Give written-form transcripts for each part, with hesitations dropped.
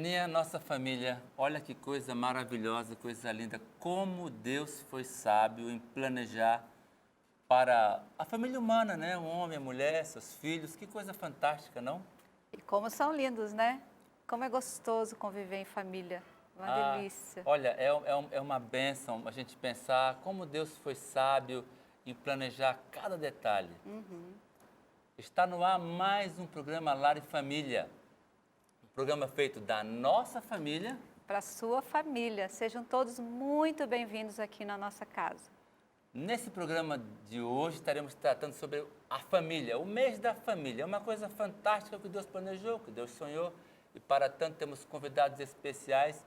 Tininha, nossa família, olha que coisa maravilhosa, coisa linda. Como Deus foi sábio em planejar para a família humana, né? O homem, a mulher, seus filhos. Que coisa fantástica, não? E como são lindos, né? Como é gostoso conviver em família. Uma delícia. Olha, é uma bênção a gente pensar como Deus foi sábio em planejar cada detalhe. Está no ar mais um programa Lar e Família. Um programa feito da nossa família. Para a sua família. Sejam todos muito bem-vindos aqui na nossa casa. Nesse programa de hoje estaremos tratando sobre a família, o mês da família. É uma coisa fantástica que Deus planejou, que Deus sonhou. E para tanto temos convidados especiais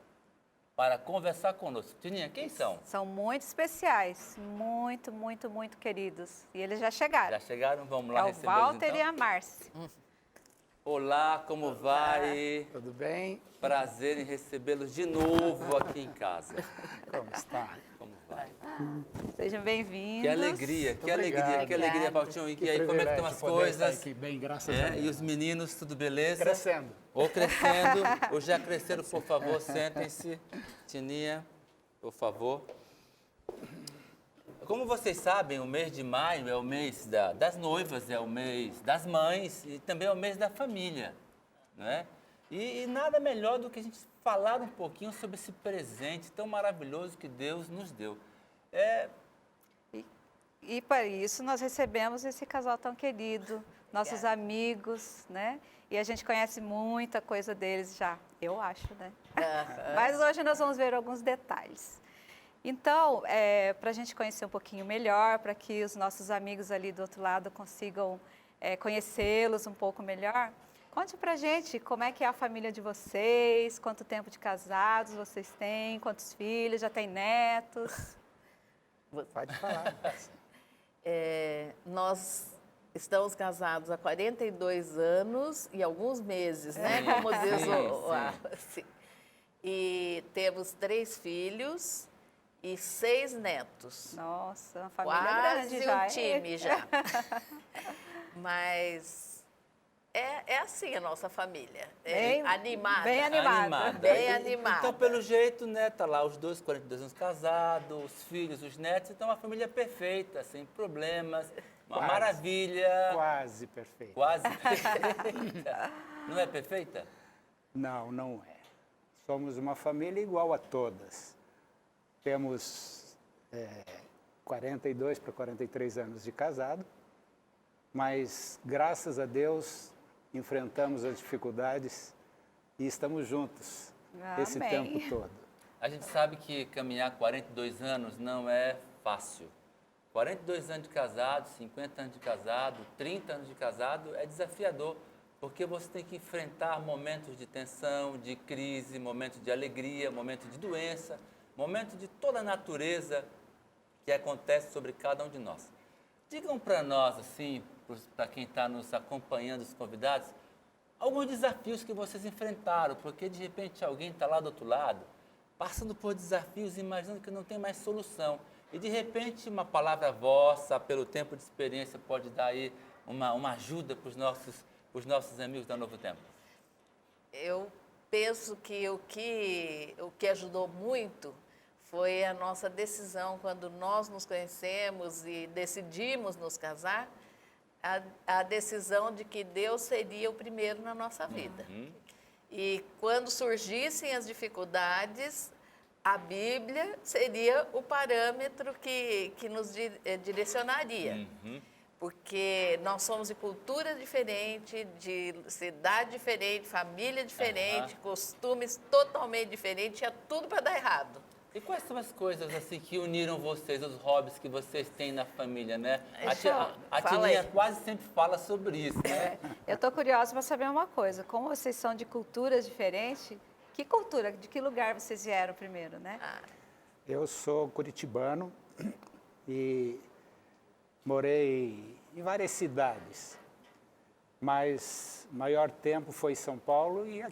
para conversar conosco. Tininha, quem são? São muito especiais, muito, muito, muito queridos. E eles já chegaram. Já chegaram? Vamos lá É o recebê-los Walter então? e a Márcia. Olá, como vai? Tudo bem? Prazer em recebê-los de novo aqui em casa. Como está? Como vai? Sejam bem-vindos. Que alegria, que Obrigado. alegria, que alegria, Valtinho. E aí, como é que estão as privilégio poder estar coisas? aqui bem, graças a É, Deus. e os meninos, tudo beleza? Crescendo. Ou crescendo, ou já cresceram, por favor, sentem-se. Tininha, por favor. Como vocês sabem, o mês de maio é o mês das noivas, é o mês das mães e também é o mês da família, não é? E nada melhor do que a gente falar um pouquinho sobre esse presente tão maravilhoso que Deus nos deu. E para isso nós recebemos esse casal tão querido, nossos amigos, né? E a gente conhece muita coisa deles já, eu acho, né? Mas hoje nós vamos ver alguns detalhes. Então, para a gente conhecer um pouquinho melhor, para que os nossos amigos ali do outro lado consigam conhecê-los um pouco melhor, conte para a gente como é que é a família de vocês, quanto tempo de casados vocês têm, quantos filhos, já tem netos. Pode falar. Nós estamos casados há 42 anos e alguns meses, né? Sim, Como diz sim. sim. E temos 3 filhos e 6 netos. Nossa, uma família Quase grande já. um time já. Mas é assim a nossa família. Animada. bem animada. Bem animada. Então, pelo jeito, né, tá lá os dois, 42 anos casados, os filhos, os netos, então uma família perfeita, sem problemas, uma Quase. maravilha. Quase perfeito. Quase perfeita. Não é perfeita? Não, não é. Somos uma família igual a todas. Temos 42 para 43 anos de casado, mas graças a Deus enfrentamos as dificuldades e estamos juntos esse Amém. tempo todo. A gente sabe que caminhar 42 anos não é fácil. 42 anos de casado, 50 anos de casado, 30 anos de casado é desafiador, porque você tem que enfrentar momentos de tensão, de crise, momentos de alegria, momentos de doença, momentos de toda a natureza que acontece sobre cada um de nós. Digam para nós, assim, para quem está nos acompanhando, os convidados, alguns desafios que vocês enfrentaram, porque de repente alguém está lá do outro lado, passando por desafios, imaginando que não tem mais solução. E de repente uma palavra vossa, pelo tempo de experiência, pode dar aí uma ajuda para os nossos amigos da Novo Tempo. Eu penso que o que ajudou muito foi a nossa decisão, quando nós nos conhecemos e decidimos nos casar, a decisão de que Deus seria o primeiro na nossa vida. E quando surgissem as dificuldades, a Bíblia seria o parâmetro que nos direcionaria. Porque nós somos de cultura diferente, de cidade diferente, família diferente, costumes totalmente diferentes, tinha tudo para dar errado. E quais são as coisas assim que uniram vocês, os hobbies que vocês têm na família, né? A Fala Tininha aí. quase sempre fala sobre isso, né? Eu estou curiosa para saber uma coisa. Como vocês são de culturas diferentes, que cultura, de que lugar vocês vieram primeiro, né? Eu sou curitibano e morei em várias cidades, mas maior tempo foi em São Paulo e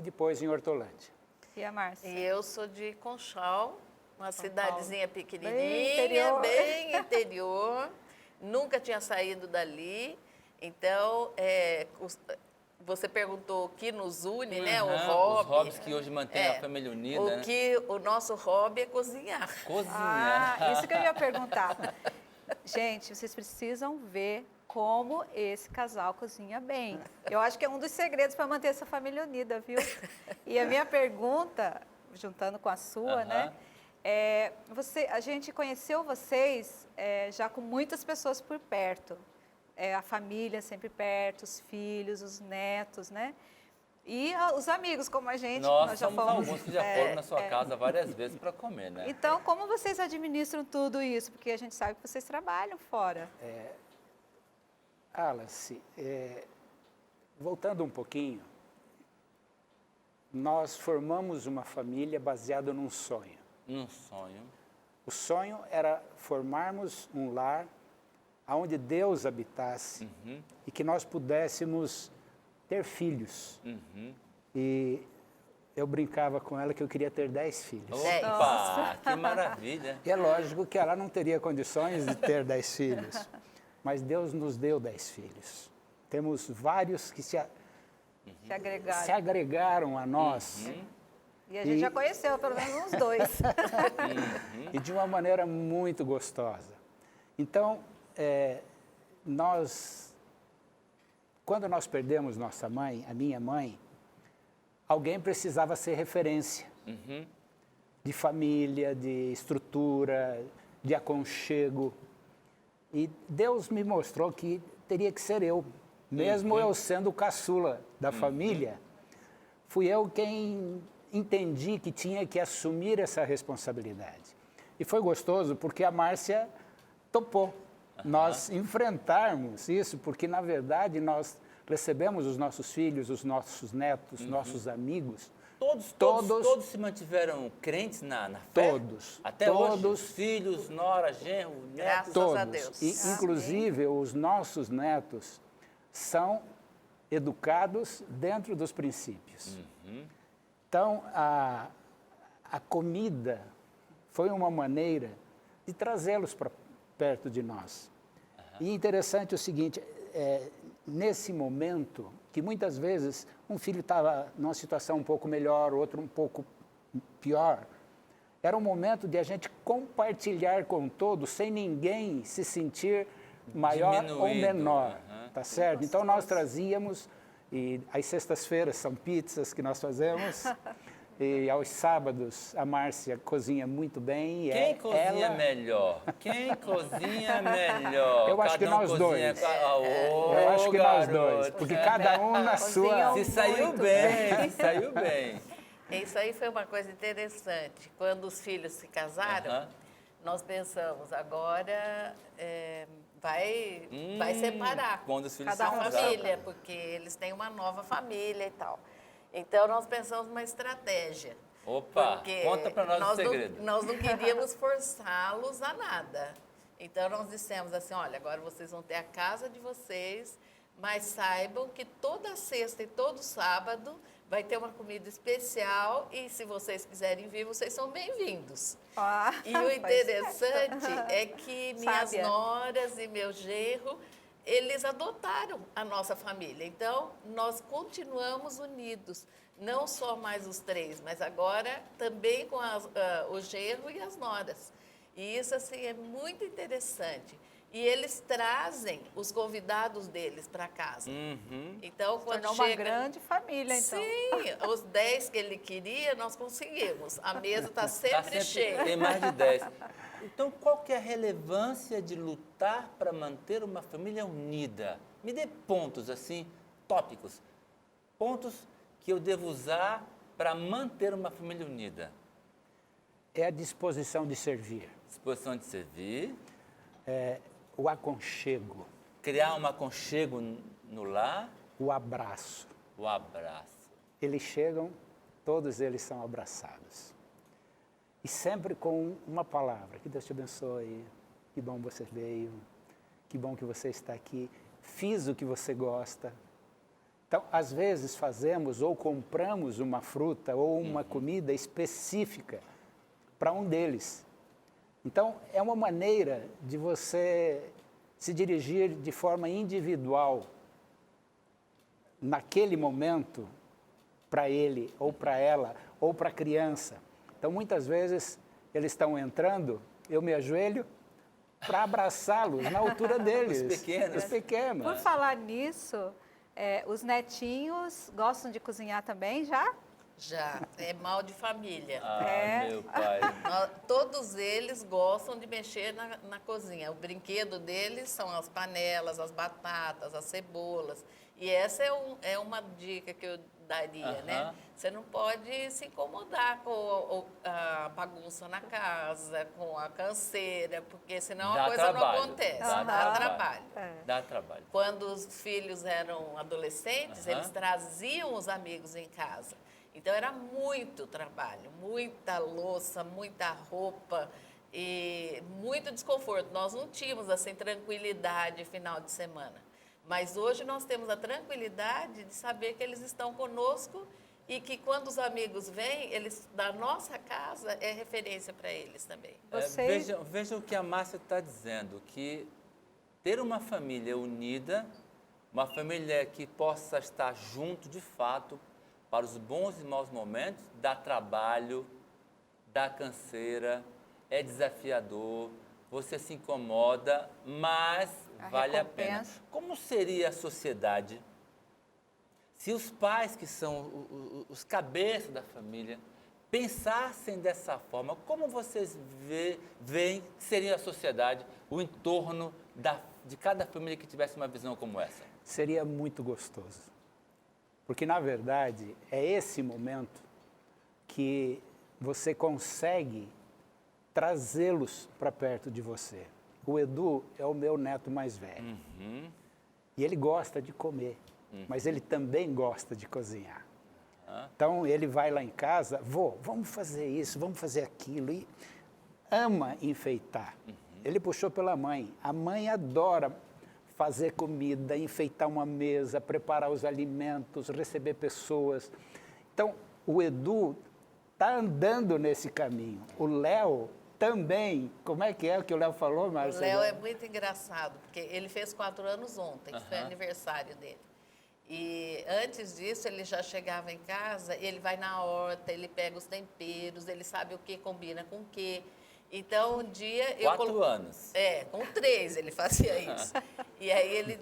depois em Hortolândia. E a Márcia? E eu sou de Conchal, uma cidadezinha Bem pequenininha, interior. bem interior. Nunca tinha saído dali. Então, você perguntou o que nos une, né? O Os hobby. hobbies que hoje mantêm a família unida, né? O nosso hobby é cozinhar. Cozinhar. Isso que eu ia perguntar. Gente, vocês precisam ver como esse casal cozinha bem. Eu acho que é um dos segredos para manter essa família unida, viu? E a minha pergunta, juntando com a sua, né? A gente conheceu vocês já com muitas pessoas por perto. A família sempre perto, os filhos, os netos, né? E os amigos, como a gente. Nós já somos fomos, alguns que já foram na sua casa várias vezes para comer, né? Então, como vocês administram tudo isso? Porque a gente sabe que vocês trabalham fora. Alice, voltando um pouquinho, nós formamos uma família baseada num sonho. Num sonho. O sonho era formarmos um lar onde Deus habitasse e que nós pudéssemos ter filhos. E eu brincava com ela que eu queria ter 10 filhos. Opa, que maravilha. E é lógico que ela não teria condições de ter 10 filhos, mas Deus nos deu 10 filhos. Temos vários que se agregaram a nós. E a gente já conheceu pelo menos uns 2. E de uma maneira muito gostosa. Então, quando nós perdemos nossa mãe, a minha mãe, alguém precisava ser referência de família, de estrutura, de aconchego. E Deus me mostrou que teria que ser eu. Mesmo eu sendo o caçula da família, fui eu quem entendi que tinha que assumir essa responsabilidade. E foi gostoso porque a Márcia topou nós enfrentarmos isso, porque, na verdade, nós recebemos os nossos filhos, os nossos netos, nossos amigos. Todos se mantiveram crentes na fé? Todos. Até hoje? Os filhos, nora, genro, netos? Graças a Deus. E, inclusive, os nossos netos são educados dentro dos princípios. Então, a comida foi uma maneira de trazê-los para perto de nós. E interessante o seguinte, nesse momento, que muitas vezes um filho estava numa situação um pouco melhor, outro um pouco pior, era um momento de a gente compartilhar com todos, sem ninguém se sentir maior ou menor, tá certo? Então nós trazíamos, e as sextas-feiras são pizzas que nós fazemos, e aos sábados a Márcia cozinha muito bem. Quem cozinha melhor? Quem cozinha melhor? Eu acho que nós dois. Eu acho que nós dois, porque cada um na sua... Se saiu bem, se saiu bem. Isso aí foi uma coisa interessante. Quando os filhos se casaram, nós pensamos, agora vai separar quando os filhos cada se casaram. família, porque eles têm uma nova família e tal. Então, nós pensamos uma estratégia. Opa, conta para nós o segredo. Nós não queríamos forçá-los a nada. Então, nós dissemos assim, olha, agora vocês vão ter a casa de vocês, mas saibam que toda sexta e todo sábado vai ter uma comida especial e se vocês quiserem vir, vocês são bem-vindos. E o interessante é que minhas noras e meu genro, eles adotaram a nossa família. Então, nós continuamos unidos, não só mais os 3, mas agora também com o genro e as noras. E isso, assim, é muito interessante. E eles trazem os convidados deles para casa. Então, quando tornou uma grande família, então. Sim, os 10 que ele queria, nós conseguimos. A mesa está sempre cheia. Tem mais de 10. Então, qual que é a relevância de lutar para manter uma família unida? Me dê pontos, assim, tópicos. Pontos que eu devo usar para manter uma família unida. É a disposição de servir. Disposição de servir. O aconchego. Criar um aconchego no lar. O abraço. O abraço. Eles chegam, todos eles são abraçados. E sempre com uma palavra, que Deus te abençoe, que bom você veio, que bom que você está aqui, fiz o que você gosta. Então, às vezes fazemos ou compramos uma fruta ou uma comida específica para um deles. Então, é uma maneira de você se dirigir de forma individual naquele momento, para ele, ou para ela, ou para a criança. Então, muitas vezes, eles estão entrando, eu me ajoelho para abraçá-los na altura deles. Os pequenos. Os pequenos. Por falar nisso, os netinhos gostam de cozinhar também já? Já, é mal de família. Meu pai. Todos eles gostam de mexer na cozinha. O brinquedo deles são as panelas, as batatas, as cebolas. E essa é uma dica que eu daria, né? Você não pode se incomodar com a bagunça na casa, com a canseira, porque senão a coisa não acontece. Dá trabalho. Dá trabalho. Quando os filhos eram adolescentes, eles traziam os amigos em casa. Então, era muito trabalho, muita louça, muita roupa e muito desconforto. Nós não tínhamos, assim, tranquilidade final de semana. Mas hoje nós temos a tranquilidade de saber que eles estão conosco e que quando os amigos vêm, eles da nossa casa é referência para eles também. Vejam o que a Márcia está dizendo, que ter uma família unida, uma família que possa estar junto de fato, para os bons e maus momentos, dá trabalho, dá canseira, é desafiador, você se incomoda, mas vale a pena. Como seria a sociedade se os pais, que são os cabeças da família, pensassem dessa forma? Como vocês veem que seria a sociedade, o entorno de cada família que tivesse uma visão como essa? Seria muito gostoso. Porque, na verdade, é esse momento que você consegue trazê-los para perto de você. O Edu é o meu neto mais velho. E ele gosta de comer, mas ele também gosta de cozinhar. Então, ele vai lá em casa, vamos fazer isso, vamos fazer aquilo. E ama enfeitar. Ele puxou pela mãe. A mãe adora fazer comida, enfeitar uma mesa, preparar os alimentos, receber pessoas. Então, o Edu está andando nesse caminho. O Léo também. Como é que o Léo falou, Márcia? O Léo é muito engraçado, porque ele fez 4 anos ontem, que foi aniversário dele. E antes disso, ele já chegava em casa, ele vai na horta, ele pega os temperos, ele sabe o que combina com o que. Então, um dia... 4 anos. Com 3 ele fazia isso. E aí,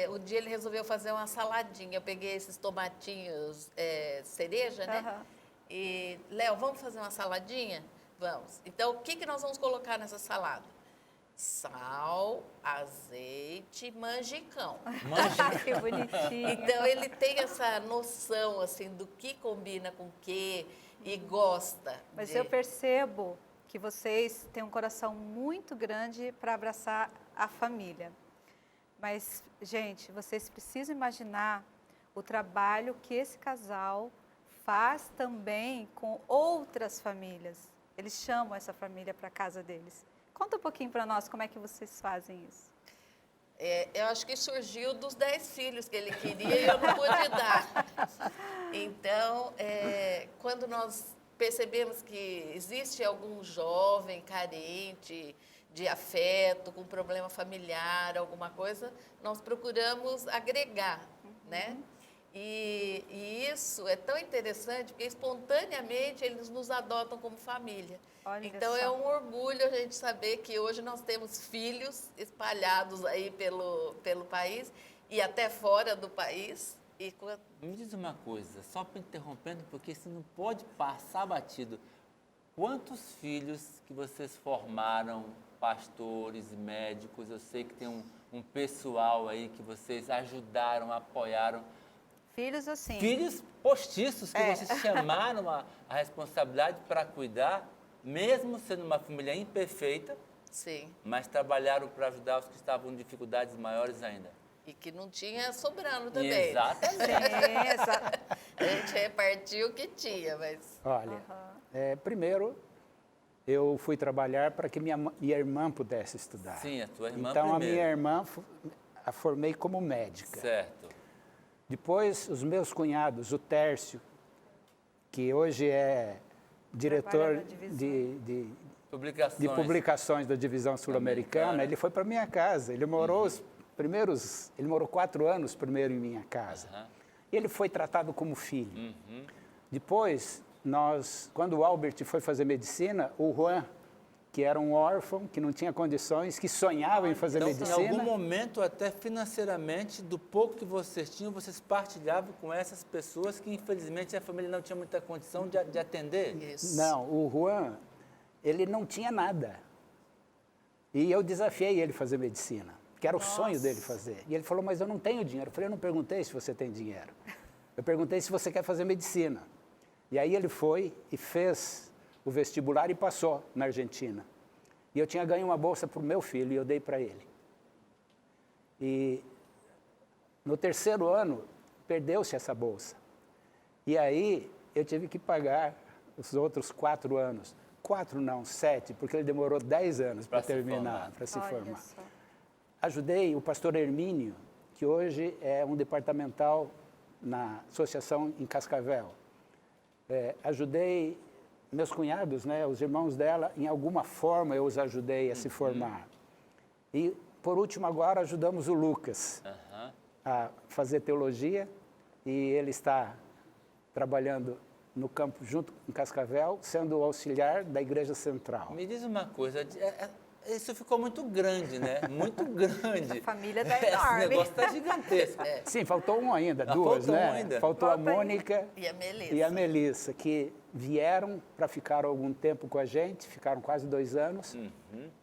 um dia ele resolveu fazer uma saladinha. Eu peguei esses tomatinhos cereja, né? E, Léo, vamos fazer uma saladinha? Vamos. Então, o que nós vamos colocar nessa salada? Sal, azeite, manjericão. Que bonitinho. Então, ele tem essa noção, assim, do que combina com o que e gosta. Mas eu percebo que vocês têm um coração muito grande para abraçar a família. Mas, gente, vocês precisam imaginar o trabalho que esse casal faz também com outras famílias. Eles chamam essa família para a casa deles. Conta um pouquinho para nós como é que vocês fazem isso. Eu acho que surgiu dos 10 filhos que ele queria e eu não pude dar. Então, quando nós percebemos que existe algum jovem carente de afeto, com problema familiar, alguma coisa, nós procuramos agregar, né? E isso é tão interessante, porque espontaneamente eles nos adotam como família. Olha então só. é um orgulho a gente saber que hoje nós temos filhos espalhados aí pelo país e até fora do país. Me diz uma coisa, só para interrompendo, porque isso não pode passar batido. Quantos filhos que vocês formaram, pastores e médicos? Eu sei que tem um pessoal aí que vocês ajudaram, apoiaram. Filhos assim. Filhos postiços que vocês chamaram a responsabilidade para cuidar, mesmo sendo uma família imperfeita. Sim. Mas trabalharam para ajudar os que estavam em dificuldades maiores ainda. E que não tinha sobrando também. Exatamente. A gente repartiu o que tinha, mas... Olha, primeiro eu fui trabalhar para que minha irmã pudesse estudar. Sim, a tua irmã então, primeiro. a minha irmã, a formei como médica. Certo. Depois, os meus cunhados, o Tércio, que hoje é diretor de publicações da Divisão Sul-Americana, ele foi para minha casa. Ele morou ele morou 4 anos primeiro em minha casa. E ele foi tratado como filho. Depois, quando o Albert foi fazer medicina, o Juan, que era um órfão, que não tinha condições, que sonhava em fazer Então, medicina. em algum momento, até financeiramente, do pouco que vocês tinham, vocês partilhavam com essas pessoas que, infelizmente, a família não tinha muita condição de atender? Isso. Não, o Juan, ele não tinha nada. E eu desafiei ele a fazer medicina, que era o sonho dele fazer. E ele falou, mas eu não tenho dinheiro. Eu falei, eu não perguntei se você tem dinheiro. Eu perguntei se você quer fazer medicina. E aí ele foi e fez o vestibular e passou na Argentina. E eu tinha ganho uma bolsa para o meu filho e eu dei para ele. E no terceiro ano, perdeu-se essa bolsa. E aí eu tive que pagar os outros 4 anos. 4 não, 7, porque ele demorou 10 anos para terminar, para se formar. Só. Ajudei o pastor Hermínio, que hoje é um departamental na associação em Cascavel. Ajudei meus cunhados, né, os irmãos dela, em alguma forma eu os ajudei a se formar. E, por último, agora ajudamos o Lucas a fazer teologia e ele está trabalhando no campo junto com Cascavel, sendo o auxiliar da Igreja Central. Me diz uma coisa, isso ficou muito grande, né? Muito grande. A família tá Esse enorme. negócio está gigantesco. Sim, faltou um ainda, duas, faltou né? um ainda. Faltou a Falta ainda. Mônica E a Melissa. que vieram para ficar algum tempo com a gente, ficaram quase 2 anos,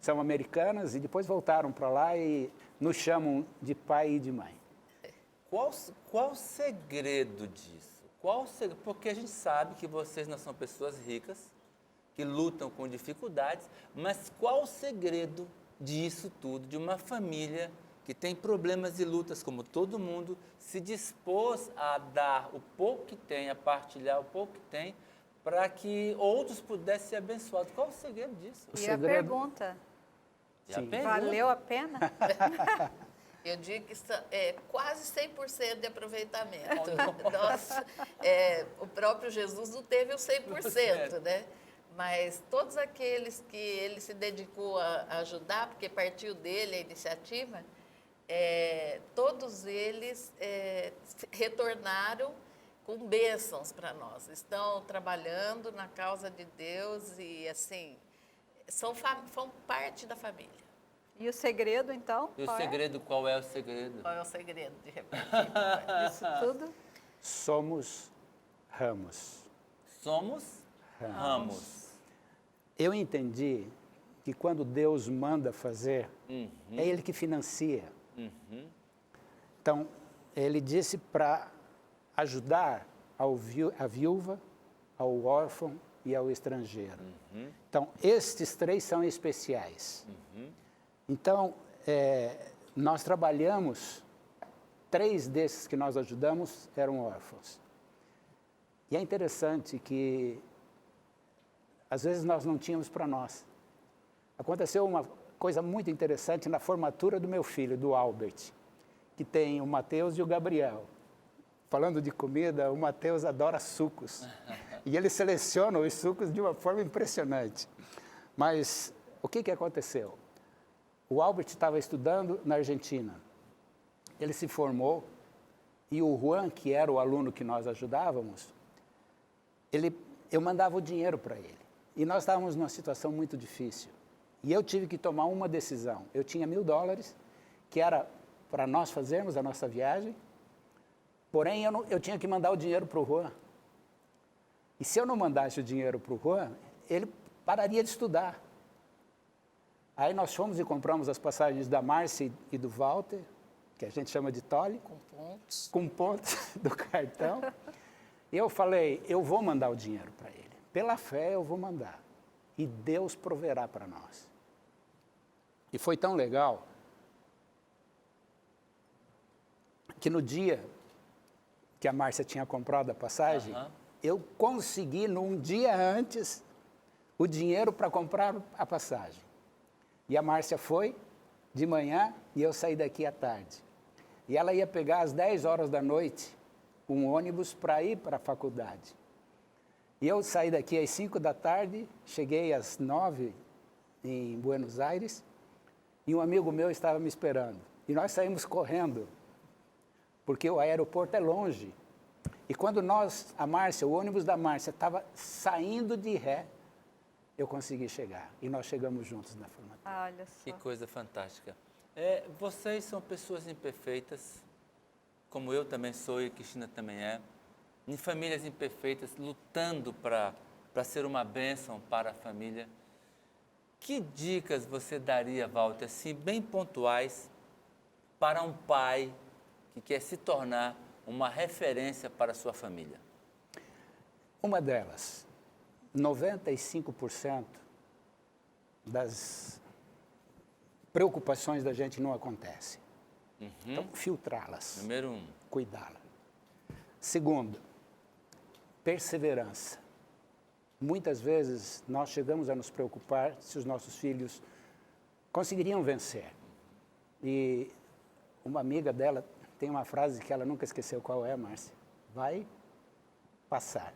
são americanas e depois voltaram para lá e nos chamam de pai e de mãe. Qual o segredo disso? Porque a gente sabe que vocês não são pessoas ricas, que lutam com dificuldades, mas qual o segredo disso tudo, de uma família que tem problemas e lutas como todo mundo, se dispôs a dar o pouco que tem, a partilhar o pouco que tem, para que outros pudessem ser abençoados? Qual o segredo disso? E segredo- a pergunta, E a Sim. pergunta? valeu a pena? Eu digo que é quase 100% de aproveitamento. Nossa, o próprio Jesus não teve o 100%, né? Mas todos aqueles que ele se dedicou a ajudar, porque partiu dele a iniciativa, todos eles retornaram com bênçãos para nós. Estão trabalhando na causa de Deus e, assim, são parte da família. E o segredo, então? E o qual é? segredo, qual é o segredo? Qual é o segredo de repetir? Isso tudo? Somos ramos. Somos ramos. Eu entendi que quando Deus manda fazer, é Ele que financia. Então, Ele disse para ajudar a viúva, ao órfão e ao estrangeiro. Então, estes 3 são especiais. Então, nós trabalhamos, 3 desses que nós ajudamos eram órfãos. E é interessante que, às vezes, nós não tínhamos para nós. Aconteceu uma coisa muito interessante na formatura do meu filho, do Albert, que tem o Mateus e o Gabriel. Falando de comida, o Mateus adora sucos. E ele seleciona os sucos de uma forma impressionante. Mas o que aconteceu? O Albert estava estudando na Argentina. Ele se formou e o Juan, que era o aluno que nós ajudávamos, eu mandava o dinheiro para ele. E nós estávamos numa situação muito difícil. E eu tive que tomar uma decisão. Eu tinha $1.000, que era para nós fazermos a nossa viagem, porém eu tinha que mandar o dinheiro para o Juan. E se eu não mandasse o dinheiro para o Juan, ele pararia de estudar. Aí nós fomos e compramos as passagens da Márcia e do Walter, que a gente chama de Tolly, com pontos do cartão. E eu falei, eu vou mandar o dinheiro para ele. Pela fé eu vou mandar. E Deus proverá para nós. E foi tão legal que no dia que a Márcia tinha comprado a passagem, eu consegui, num dia antes, o dinheiro para comprar a passagem. E a Márcia foi de manhã e eu saí daqui à tarde. E ela ia pegar às 10 horas da noite um ônibus para ir para a faculdade. E eu saí daqui às 5 da tarde, cheguei às 9 em Buenos Aires e um amigo meu estava me esperando. E nós saímos correndo, porque o aeroporto é longe E quando o ônibus da Márcia estava saindo de ré, eu consegui chegar. E nós chegamos juntos na formatura. Olha só. Que coisa fantástica. Vocês são pessoas imperfeitas, como eu também sou e a Cristina também é, em famílias imperfeitas, lutando para ser uma bênção para a família. Que dicas você daria, Walter, assim, bem pontuais, para um pai que quer se tornar uma referência para a sua família? Uma delas, 95% das preocupações da gente não acontece. Então, filtrá-las. Número 1. Cuidá-la. Segundo, perseverança. Muitas vezes nós chegamos a nos preocupar se os nossos filhos conseguiriam vencer. E uma amiga dela tem uma frase que ela nunca esqueceu. Qual é, Márcia? Vai passar.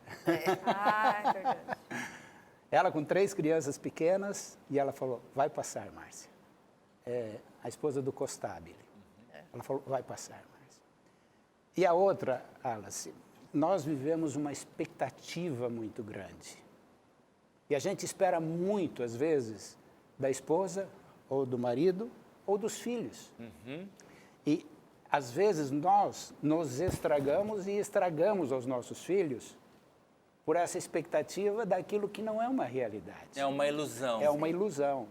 Ah, é verdade. Ela com 3 crianças pequenas e ela falou, vai passar, Márcia. A esposa do Costabile. Ela falou, vai passar, Márcia. E a outra, Alice, nós vivemos uma expectativa muito grande. E a gente espera muito, às vezes, da esposa, ou do marido, ou dos filhos. E, às vezes, nós nos estragamos e estragamos aos nossos filhos por essa expectativa daquilo que não é uma realidade. É uma ilusão. É uma ilusão.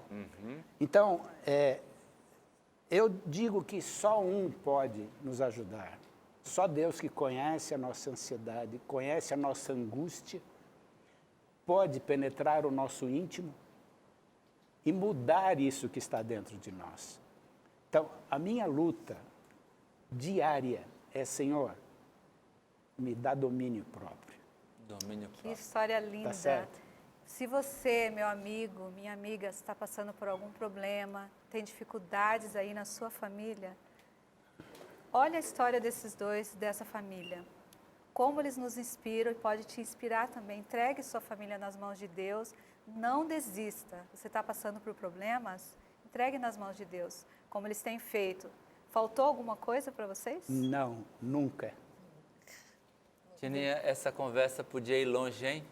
Então, eu digo que só um pode nos ajudar. Só Deus, que conhece a nossa ansiedade, conhece a nossa angústia, pode penetrar o nosso íntimo e mudar isso que está dentro de nós. Então, a minha luta diária é, Senhor, me dá domínio próprio. Domínio Que próprio. história linda. Tá certo? Se você, meu amigo, minha amiga, está passando por algum problema, tem dificuldades aí na sua família, olha a história desses dois, dessa família. Como eles nos inspiram e pode te inspirar também. Entregue sua família nas mãos de Deus. Não desista. Você está passando por problemas? Entregue nas mãos de Deus, como eles têm feito. Faltou alguma coisa para vocês? Não, nunca. Tininha, essa conversa podia ir longe, hein?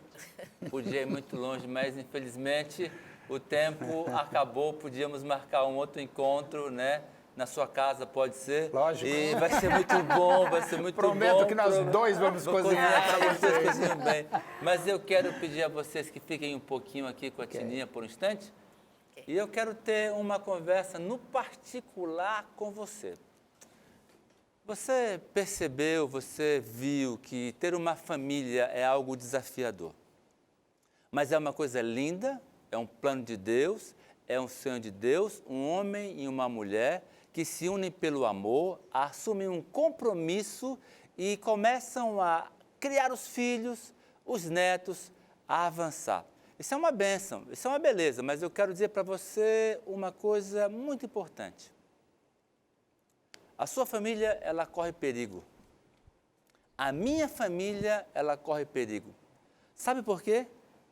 Podia ir muito longe, mas infelizmente o tempo acabou. Podíamos marcar um outro encontro, né? Na sua casa, pode ser? Lógico. E vai ser muito bom, vai ser muito bom. Prometo que nós dois vamos Vou cozinhar para vocês vocês. cozinham bem. Mas eu quero pedir a vocês que fiquem um pouquinho aqui com a Tininha por um instante. E eu quero ter uma conversa no particular com você. Você percebeu, você viu que ter uma família é algo desafiador. Mas é uma coisa linda, é um plano de Deus, é um sonho de Deus, um homem e uma mulher que se unem pelo amor, assumem um compromisso e começam a criar os filhos, os netos, a avançar. Isso é uma bênção, isso é uma beleza, mas eu quero dizer para você uma coisa muito importante. A sua família, ela corre perigo. A minha família, ela corre perigo. Sabe por quê?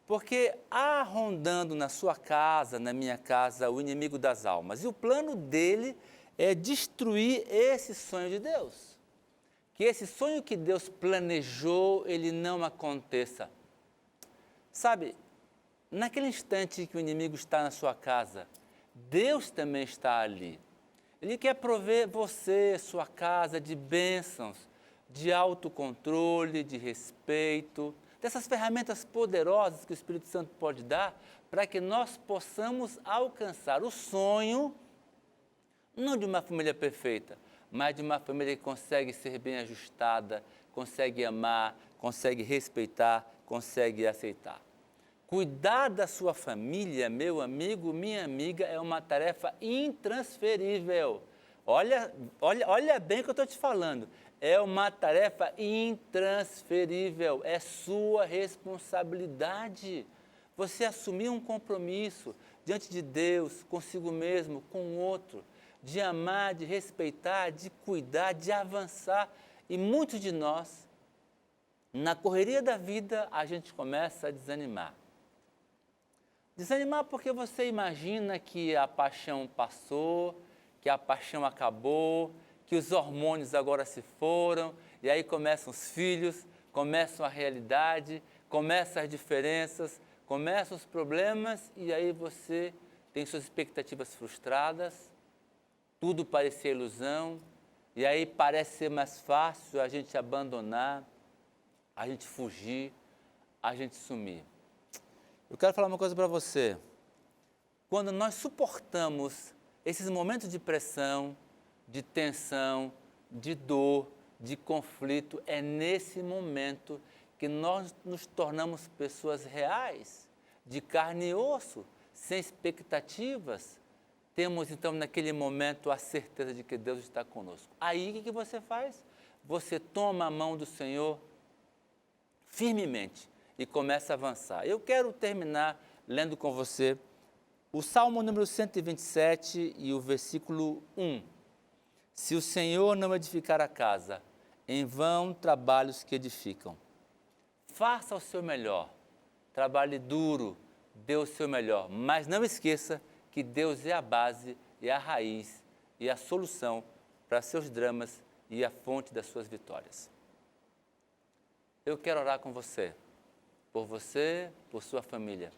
Porque há rondando na sua casa, na minha casa, o inimigo das almas. E o plano dele é destruir esse sonho de Deus. Que esse sonho que Deus planejou, ele não aconteça. Sabe, naquele instante que o inimigo está na sua casa, Deus também está ali. Ele quer prover você, sua casa, de bênçãos, de autocontrole, de respeito, dessas ferramentas poderosas que o Espírito Santo pode dar para que nós possamos alcançar o sonho, não de uma família perfeita, mas de uma família que consegue ser bem ajustada, consegue amar, consegue respeitar, consegue aceitar. Cuidar da sua família, meu amigo, minha amiga, é uma tarefa intransferível. Olha bem o que eu estou te falando. É uma tarefa intransferível, é sua responsabilidade. Você assumir um compromisso diante de Deus, consigo mesmo, com o outro, de amar, de respeitar, de cuidar, de avançar. E muitos de nós, na correria da vida, a gente começa a desanimar. Desanimar porque você imagina que a paixão passou, que a paixão acabou, que os hormônios agora se foram, e aí começam os filhos, começam a realidade, começam as diferenças, começam os problemas e aí você tem suas expectativas frustradas, tudo parecia ilusão, e aí parece ser mais fácil a gente abandonar, a gente fugir, a gente sumir. Eu quero falar uma coisa para você. Quando nós suportamos esses momentos de pressão, de tensão, de dor, de conflito, é nesse momento que nós nos tornamos pessoas reais, de carne e osso, sem expectativas. Temos então naquele momento a certeza de que Deus está conosco. Aí o que você faz? Você toma a mão do Senhor firmemente e começa a avançar. Eu quero terminar lendo com você o Salmo número 127 e o versículo 1. Se o Senhor não edificar a casa, em vão trabalham os que edificam. Faça o seu melhor, trabalhe duro, dê o seu melhor, mas não esqueça que Deus é a base e a raiz e a solução para seus dramas e a fonte das suas vitórias. Eu quero orar com você, por sua família,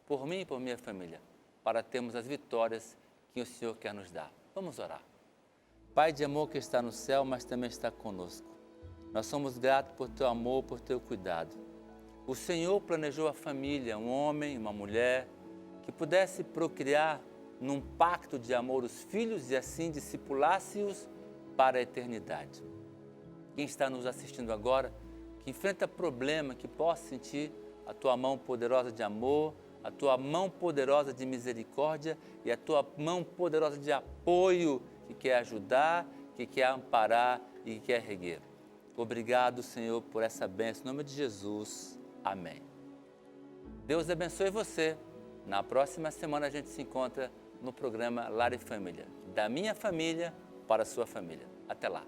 por mim e por minha família, para termos as vitórias que o Senhor quer nos dar. Vamos orar. Pai de amor que está no céu, mas também está conosco. Nós somos gratos por teu amor, por teu cuidado. O Senhor planejou a família, um homem, uma mulher, que pudesse procriar num pacto de amor os filhos e assim discipulasse-os para a eternidade. Quem está nos assistindo agora, que enfrenta problema, que possa sentir a tua mão poderosa de amor, a tua mão poderosa de misericórdia e a tua mão poderosa de apoio, que quer ajudar, que quer amparar e que quer erguer. Obrigado, Senhor, por essa bênção. Em nome de Jesus. Amém. Deus abençoe você. Na próxima semana a gente se encontra no programa Lar e Família. Da minha família para a sua família. Até lá.